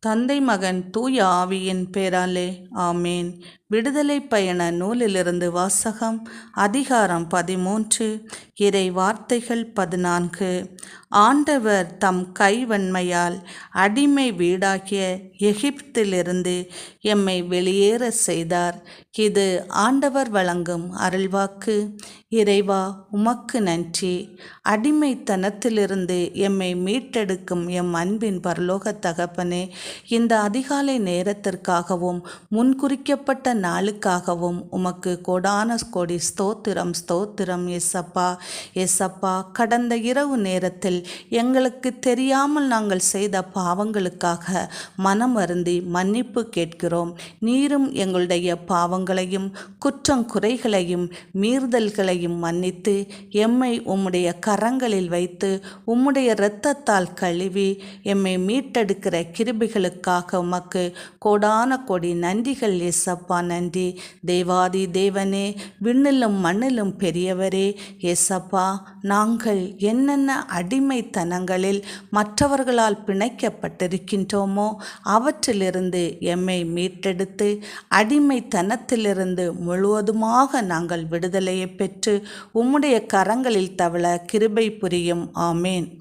தந்தை மகன் தூய ஆவியின் பேராலே ஆமேன். விடுதலை பயண நூலிலிருந்து வாசகம். அதிகாரம் 13. இறை வார்த்தைகள் 14. ஆண்டவர் தம் கைவன்மையால் அடிமை வீடாகிய எகிப்திலிருந்து எம்மை வெளியேற செய்தார். இது ஆண்டவர் வழங்கும் அருள்வாக்கு. இறைவா, உமக்கு நன்றி. அடிமைத்தனத்திலிருந்து எம்மை மீட்டெடுக்கும் எம் அன்பின் பரலோக தகப்பனே, இந்த அதிகாலை நேரத்திற்காகவும் முன்குறிக்கப்பட்ட நாளுக்காகவும் உமக்கு கோடான கோடி ஸ்தோத்திரம் ஸ்தோத்திரம். ஏசப்பா ஏசப்பா, கடந்த இரவு நேரத்தில் எங்களுக்கு தெரியாமல் நாங்கள் செய்த பாவங்களுக்காக மனம் வருந்தி மன்னிப்பு கேட்கிறோம். நீரும் எங்களுடைய பாவங்களையும் குற்றம் குறைகளையும் மீறுதல்களையும் மன்னித்து எம்மை உம்முடைய கரங்களில் வைத்து உம்முடைய இரத்தத்தால் கழுவி எம்மை மீட்டெடுக்கிற கிருபைகளுக்காக உமக்கு கோடான கோடி நன்றிகள் ஏசப்பா. நன்றி. தேவாதி தேவனே, விண்ணிலும் மண்ணிலும் பெரியவரே ஏசப்பா, நாங்கள் என்னென்ன அடிமைத்தனங்களில் மற்றவர்களால் பிணைக்கப்பட்டிருக்கின்றோமோ அவற்றிலிருந்து எம்மை மீட்டெடுத்து அடிமைத்தனத்திலிருந்து முழுவதுமாக நாங்கள் விடுதலையை பெற்று உம்முடைய கரங்களில் தவள கிருபை புரியும். ஆமேன்.